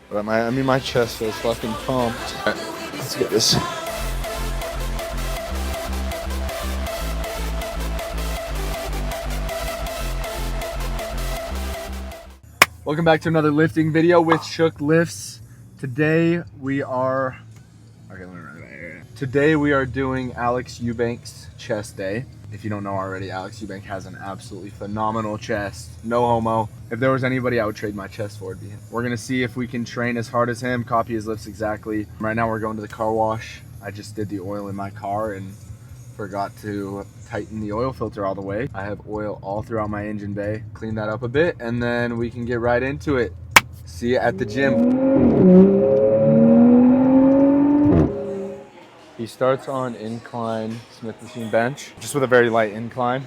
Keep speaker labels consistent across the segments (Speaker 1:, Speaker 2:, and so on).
Speaker 1: But I mean, my chest feels fucking pumped. All right, let's get this. Welcome back to another lifting video with Shuklifts. Today we are doing Alex Eubank's chest day. If you don't know already, Alex Eubank has an absolutely phenomenal chest. No homo. If there was anybody I would trade my chest for, it'd be him. We're gonna see if we can train as hard as him, copy his lifts exactly. Right now we're going to the car wash. I just did the oil in my car and forgot to tighten the oil filter all the way. I have oil all throughout my engine bay. Clean that up a bit and then we can get right into it. See you at the gym. He starts on Incline Smith machine bench, just with a very light incline.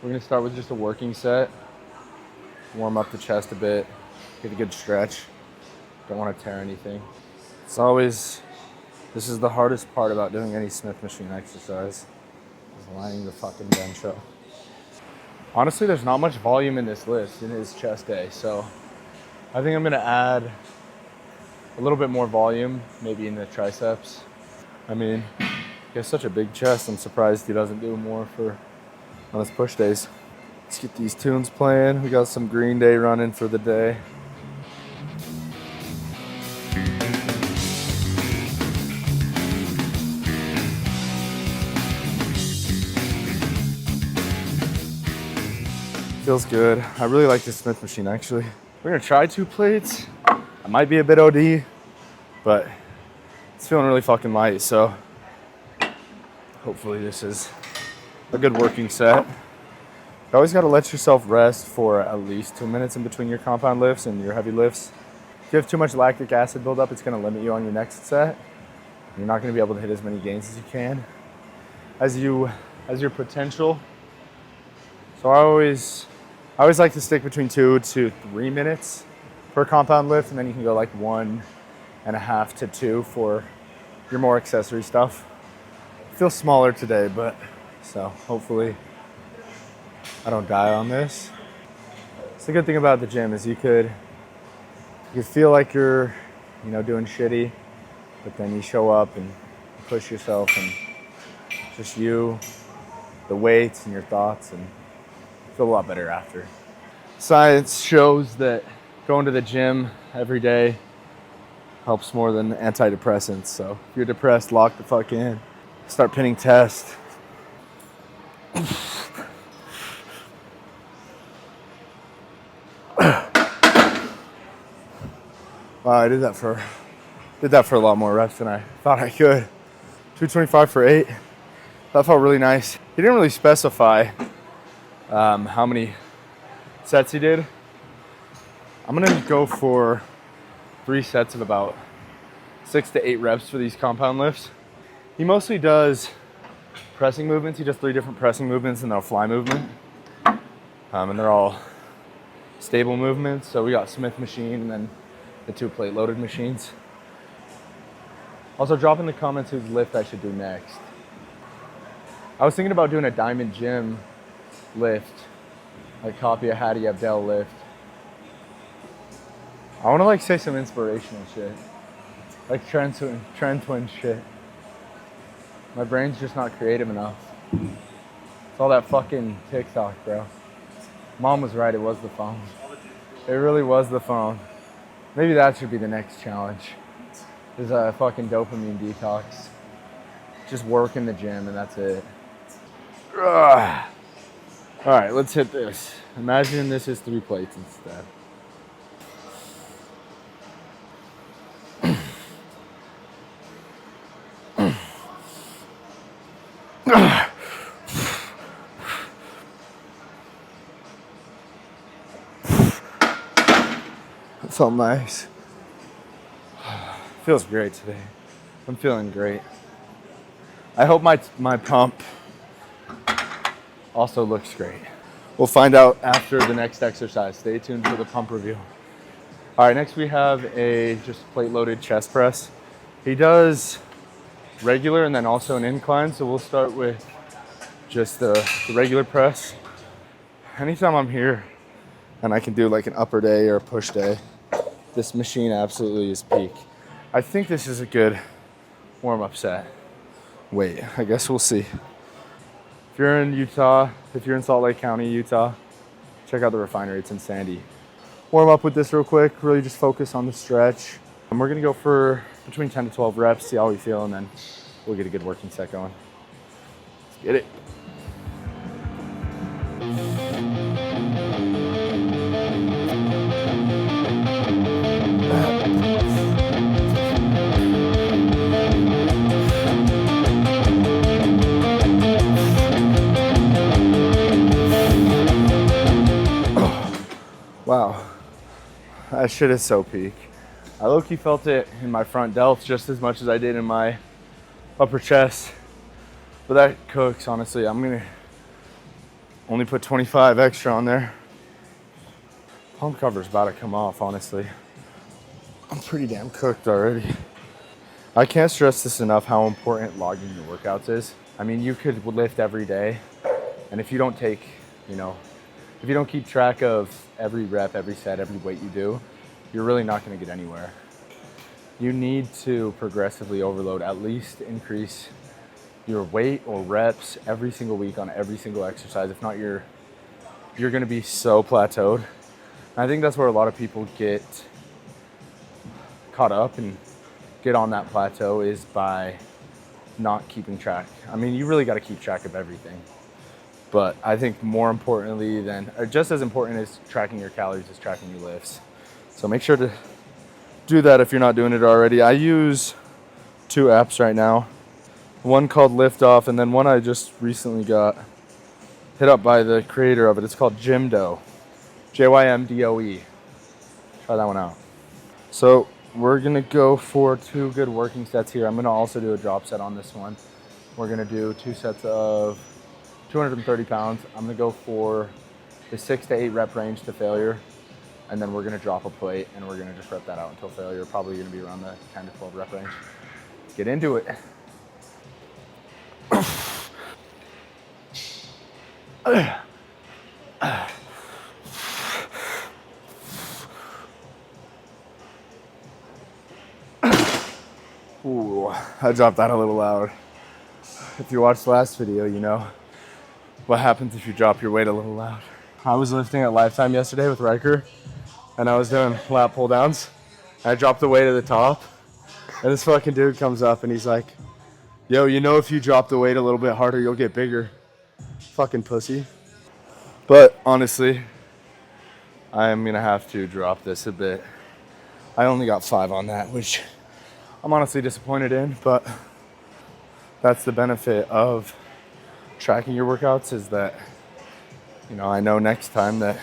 Speaker 1: We're gonna start with just a working set. Warm up the chest a bit, get a good stretch. Don't wanna tear anything. This is the hardest part about doing any Smith machine exercise, is lining the fucking bench up. Honestly, there's not much volume in this lift, in his chest day, so I think I'm gonna add a little bit more volume, maybe in the triceps. I mean, he has such a big chest, I'm surprised he doesn't do more on his push days. Let's get these tunes playing. We got some Green Day running for the day. Feels good. I really like this Smith machine, actually. We're gonna try 2 plates. I might be a bit OD, but it's feeling really fucking light, so hopefully this is a good working set. You always gotta let yourself rest for at least 2 minutes in between your compound lifts and your heavy lifts. If you have too much lactic acid buildup, it's gonna limit you on your next set. You're not gonna be able to hit as many gains as you can, as your potential. So I always like to stick between 2 to 3 minutes per compound lift, and then you can go like 1.5 to 2 for your more accessory stuff. Feels smaller today, but so hopefully I don't die on this. It's the good thing about the gym is you could feel like you're, doing shitty, but then you show up and push yourself and just you, the weights and your thoughts, and feel a lot better after. Science shows that going to the gym every day helps more than antidepressants. So if you're depressed, lock the fuck in. Start pinning test. Wow, I did that for a lot more reps than I thought I could. 225 for 8. That felt really nice. He didn't really specify how many sets he did. I'm gonna go for 3 sets of about 6 to 8 reps for these compound lifts. He mostly does pressing movements. He does 3 different pressing movements and a fly movement. And they're all stable movements. So we got Smith machine and then the 2 plate loaded machines. Also drop in the comments whose lift I should do next. I was thinking about doing a Diamond Gym lift, like copy a Hattie Abdel lift. I want to say some inspirational shit, like trend twin shit. My brain's just not creative enough. It's all that fucking TikTok, bro. Mom was right, it was the phone. It really was the phone. Maybe that should be the next challenge. Is a fucking dopamine detox. Just work in the gym and that's it. Ugh. All right, let's hit this. Imagine this is 3 plates instead. That felt nice. Feels great today. I'm feeling great. I hope my pump also looks great. We'll find out after the next exercise. Stay tuned for the pump review. All right, next we have a just plate loaded chest press. He does regular and then also an incline, so we'll start with just the regular press. Anytime I'm here and I can do like an upper day or a push day, This machine absolutely is peak. I think this is a good warm-up set. Wait, I guess we'll see. If you're in Utah, if you're in Salt Lake County, Utah, check out the refinery. It's in Sandy. Warm up with this real quick. Really just focus on the stretch. And we're gonna go for between 10 to 12 reps, see how we feel, and then we'll get a good working set going. Let's get it. Wow, that shit is so peak. I low-key felt it in my front delts just as much as I did in my upper chest. But that cooks, honestly. I'm gonna only put 25 extra on there. Pump cover's about to come off, honestly. I'm pretty damn cooked already. I can't stress this enough how important logging your workouts is. I mean, you could lift every day, and if you don't take, if you don't keep track of every rep, every set, every weight you do, you're really not gonna get anywhere. You need to progressively overload, at least increase your weight or reps every single week on every single exercise. If not, you're gonna be so plateaued. And I think that's where a lot of people get caught up and get on that plateau, is by not keeping track. I mean, you really gotta keep track of everything. But I think more importantly or just as important as tracking your calories is tracking your lifts. So make sure to do that if you're not doing it already. I use 2 apps right now. One called Lift Off, and then one I just recently got hit up by the creator of it. It's called Jymdoe. Jymdoe. Try that one out. So we're gonna go for 2 good working sets here. I'm gonna also do a drop set on this one. We're gonna do 2 sets of 230 pounds. I'm gonna go for the 6 to 8 rep range to failure. And then we're gonna drop a plate and we're gonna just rep that out until failure. Probably gonna be around the 10 to 12 rep range. Let's get into it. Ooh, I dropped that a little loud. If you watched the last video, you know what happens if you drop your weight a little loud. I was lifting at Lifetime yesterday with Riker, and I was doing lat pull downs. I dropped the weight to the top, and this fucking dude comes up and he's like, yo, if you drop the weight a little bit harder, you'll get bigger. Fucking pussy. But honestly, I am gonna have to drop this a bit. I only got 5 on that, which I'm honestly disappointed in, but that's the benefit of tracking your workouts, is that, I know next time that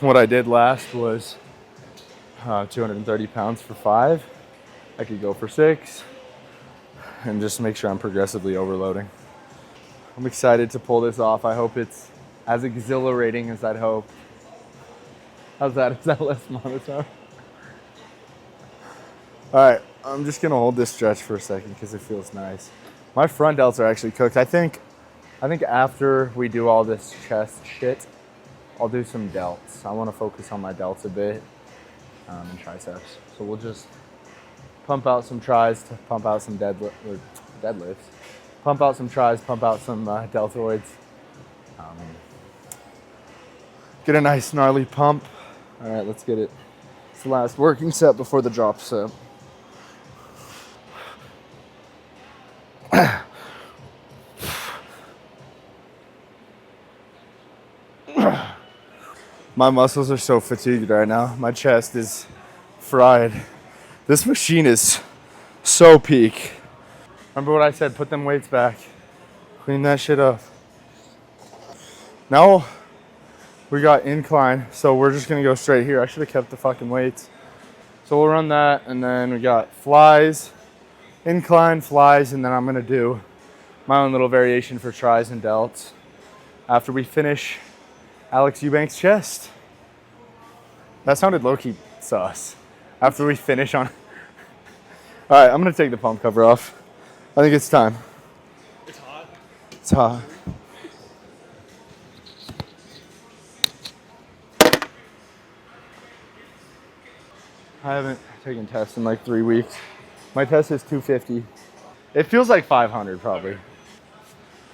Speaker 1: what I did last was 230 pounds for 5. I could go for 6 and just make sure I'm progressively overloading. I'm excited to pull this off. I hope it's as exhilarating as I'd hope. How's that? Is that less monotone? All right, I'm just gonna hold this stretch for a second because it feels nice. My front delts are actually cooked. I think after we do all this chest shit, I'll do some delts. I want to focus on my delts a bit, and triceps. So we'll just pump out some tries to pump out some deadlifts. Pump out some tries, pump out some deltoids. Get a nice gnarly pump. All right, let's get it. It's the last working set before the drop set. My muscles are so fatigued right now. My chest is fried. This machine is so peak. Remember what I said, put them weights back. Clean that shit up. Now we got incline, so we're just gonna go straight here. I should have kept the fucking weights. So we'll run that, and then we got flies, incline, flies, and then I'm gonna do my own little variation for tries and delts after we finish Alex Eubank's chest. That sounded low-key sus. After we finish on... All right, I'm gonna take the pump cover off. I think it's time.
Speaker 2: It's hot.
Speaker 1: It's hot. I haven't taken tests in like 3 weeks. My test is 250. It feels like 500 probably.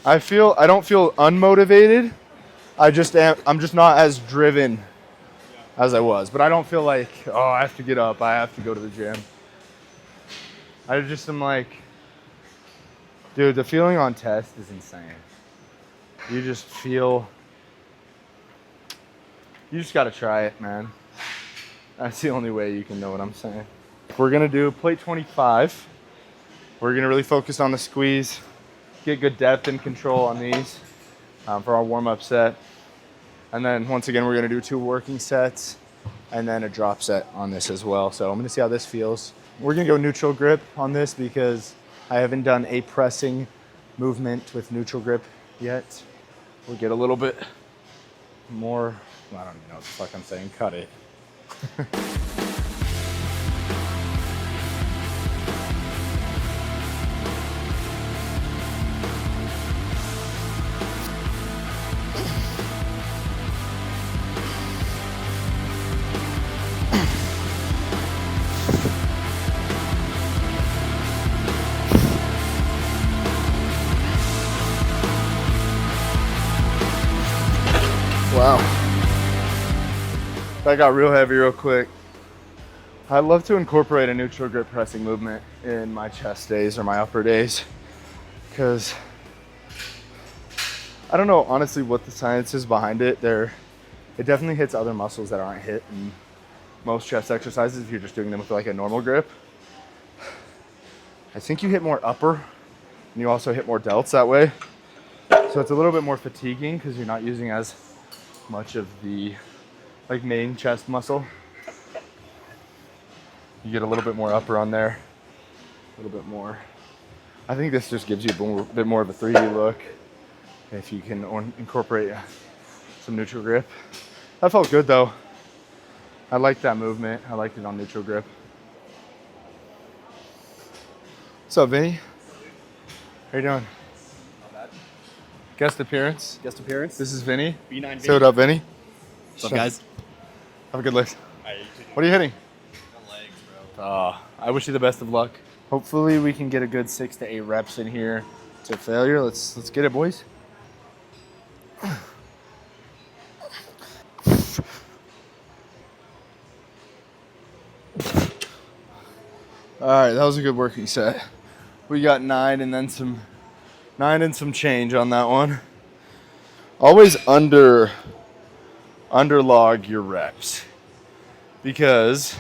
Speaker 1: I don't feel unmotivated. I'm just not as driven as I was. But I don't feel like, oh, I have to get up, I have to go to the gym. I just am like, dude, the feeling on test is insane. You just gotta try it, man. That's the only way you can know what I'm saying. We're gonna do plate 25. We're gonna really focus on the squeeze, get good depth and control on these for our warm-up set. And then once again, we're gonna do 2 working sets and then a drop set on this as well. So I'm gonna see how this feels. We're gonna go neutral grip on this because I haven't done a pressing movement with neutral grip yet. We'll get a little bit more, I don't even know what the fuck I'm saying, cut it. Wow. That got real heavy real quick. I love to incorporate a neutral grip pressing movement in my chest days or my upper days because I don't know honestly what the science is behind it. It definitely hits other muscles that aren't hit in most chest exercises if you're just doing them with like a normal grip. I think you hit more upper and you also hit more delts that way. So it's a little bit more fatiguing because you're not using as much of the like main chest muscle. You get a little bit more upper on there, a little bit more. I think this just gives you a bit more of a 3D look if you can incorporate some neutral grip. That felt good though. I liked that movement. I liked it on neutral grip. What's up, Vinny? How you doing?
Speaker 2: Not bad.
Speaker 1: Guest appearance.
Speaker 2: Guest appearance.
Speaker 1: This is Vinny.
Speaker 2: B9 Vinny.
Speaker 1: Say what up, Vinny.
Speaker 2: What's up, guys?
Speaker 1: Have a good lift. What are you hitting?
Speaker 2: The legs, bro.
Speaker 1: I wish you the best of luck. Hopefully we can get a good 6 to 8 reps in here to failure. Let's get it, boys. All right, that was a good working set. We got 9 and then some 9 and some change on that one. Always underlog your reps because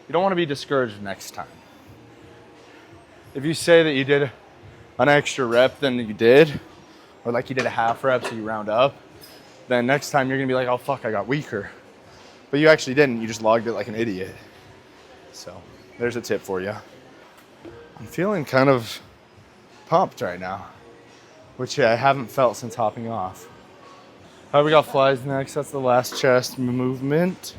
Speaker 1: you don't want to be discouraged next time. If you say that you did an extra rep than you did, or like you did a half rep so you round up, then next time you're gonna be like, oh fuck, I got weaker. But you actually didn't, you just logged it like an idiot. So there's a tip for you. I'm feeling kind of pumped right now, which I haven't felt since hopping off. All right, we got flies next. That's the last chest movement.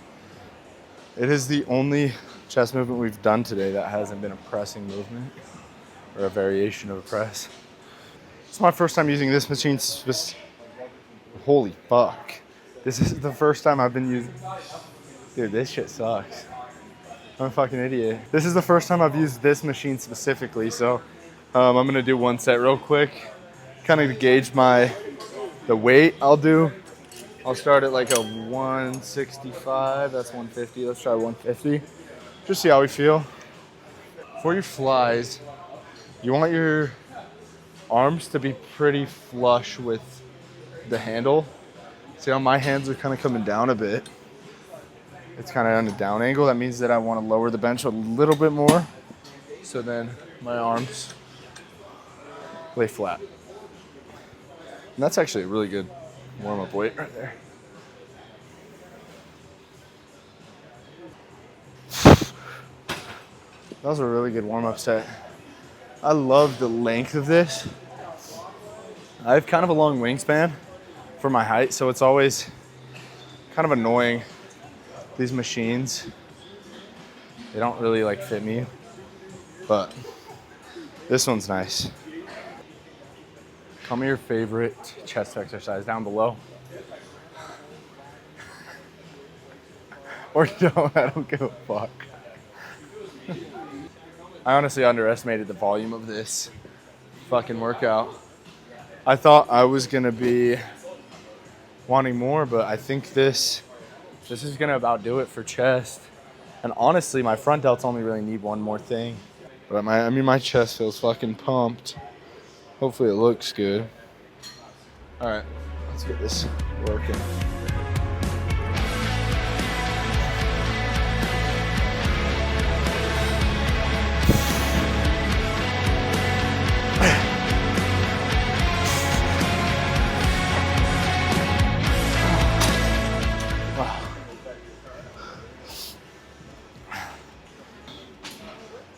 Speaker 1: It is the only chest movement we've done today that hasn't been a pressing movement or a variation of a press. It's my first time using this machine. Holy fuck. This is the first time I've been using. Dude, this shit sucks. I'm a fucking idiot. This is the first time I've used this machine specifically, so I'm gonna do one set real quick, kind of gauge the weight I'll do. I'll start at like a 165, that's 150, let's try 150. Just see how we feel. For your flies, you want your arms to be pretty flush with the handle. See how my hands are kind of coming down a bit. It's kind of on a down angle. That means that I want to lower the bench a little bit more. So then my arms lay flat. And that's actually a really good warm-up weight right there. That was a really good warm-up set. I love the length of this. I have kind of a long wingspan for my height, so it's always kind of annoying. These machines, they don't really like fit me, but this one's nice. Tell me your favorite chest exercise down below. Or don't. I don't give a fuck. I honestly underestimated the volume of this fucking workout. I thought I was gonna be wanting more, but I think this is gonna about do it for chest. And honestly, my front delts only really need one more thing. But my chest feels fucking pumped. Hopefully it looks good. All right, let's get this working.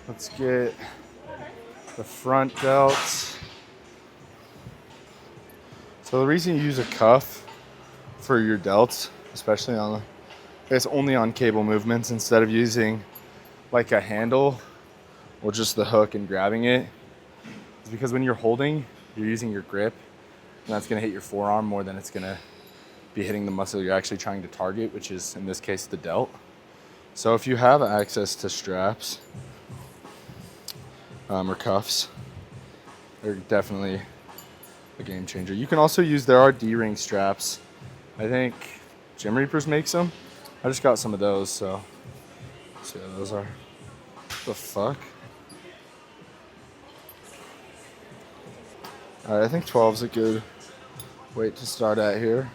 Speaker 1: Let's get the front delts. So the reason you use a cuff for your delts, especially it's only on cable movements instead of using like a handle or just the hook and grabbing it, is because when you're holding, you're using your grip, and that's gonna hit your forearm more than it's gonna be hitting the muscle you're actually trying to target, which is in this case the delt. So if you have access to straps, or cuffs, they're definitely a game changer. You can also there are D-ring straps. I think Gym Reapers makes them. I just got some of those, so let's see how those are. What the fuck? All right, I think 12 is a good weight to start at here.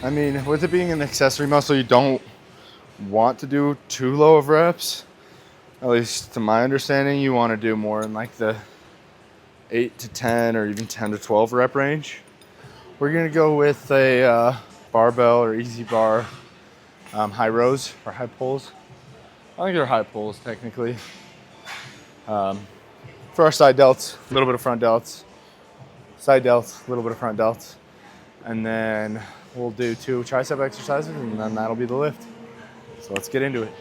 Speaker 1: I mean, with it being an accessory muscle, you don't want to do too low of reps. At least to my understanding, you want to do more in like the 8 to 10 or even 10 to 12 rep range. We're going to go with a barbell or easy bar high rows or high pulls. I think they're high pulls technically. For our side delts, a little bit of front delts. Side delts, a little bit of front delts. And then we'll do 2 tricep exercises, and then that'll be the lift. So let's get into it.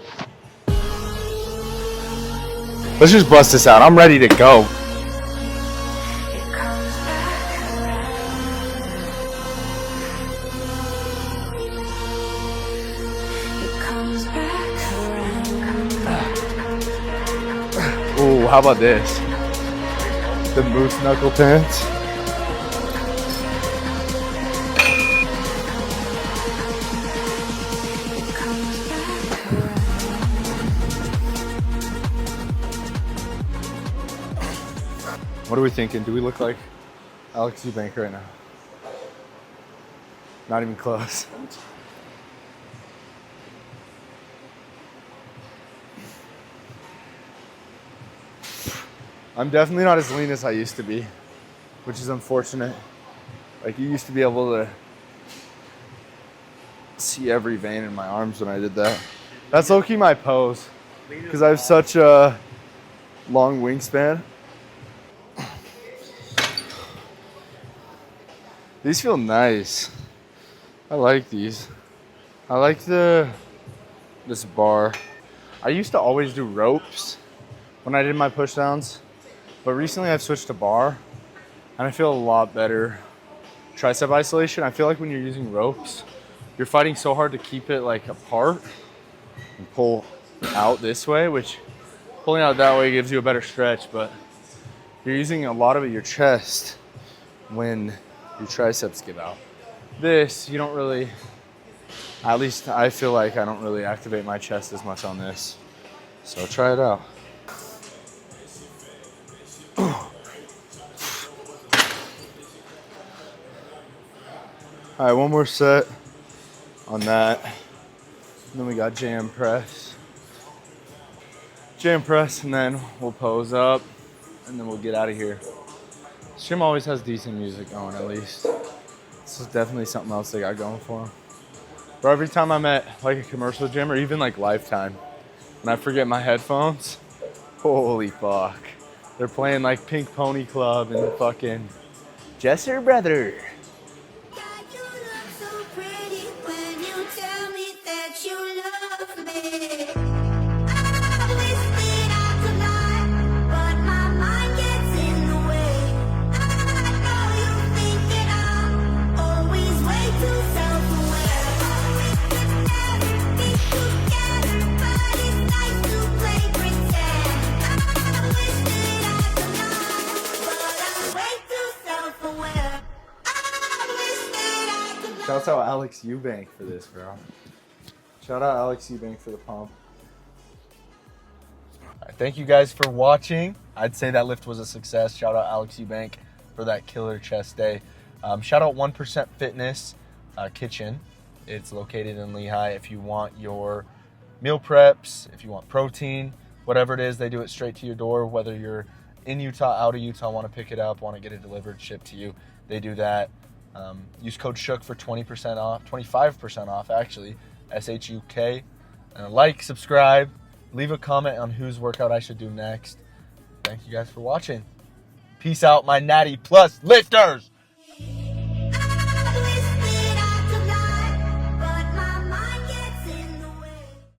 Speaker 1: Let's just bust this out. I'm ready to go. Ooh, how about this? The moose knuckle pants. What are we thinking? Do we look like Alex Eubank right now? Not even close. I'm definitely not as lean as I used to be, which is unfortunate. Like, you used to be able to see every vein in my arms when I did that. That's low-key my pose, because I have such a long wingspan. These feel nice. I like these. I like this bar. I used to always do ropes when I did my push downs, but recently I've switched to bar, and I feel a lot better tricep isolation. I feel like when you're using ropes, you're fighting so hard to keep it like apart and pull out this way, which pulling out that way gives you a better stretch, but you're using a lot of your chest when your triceps give out. This, you don't really, at least I feel like I don't really activate my chest as much on this. So try it out. All right, one more set on that. And then we got jam press. Jam press, and then we'll pose up, and then we'll get out of here. This gym always has decent music going, at least. This is definitely something else they got going for them. But every time I'm at like a commercial gym or even like Lifetime, and I forget my headphones, holy fuck. They're playing like Pink Pony Club and fucking Jess Her Brother. Shouts out Alex Eubank for this, bro. Shout out Alex Eubank for the pump. All right, thank you guys for watching. I'd say that lift was a success. Shout out Alex Eubank for that killer chest day. Shout out 1% Fitness Kitchen. It's located in Lehigh. If you want your meal preps, if you want protein, whatever it is, they do it straight to your door. Whether you're in Utah, out of Utah, want to pick it up, want to get it delivered, shipped to you, they do that. Use code SHUK for 20% off, 25% off actually, SHUK. Like, subscribe, leave a comment on whose workout I should do next. Thank you guys for watching. Peace out, my Natty Plus lifters.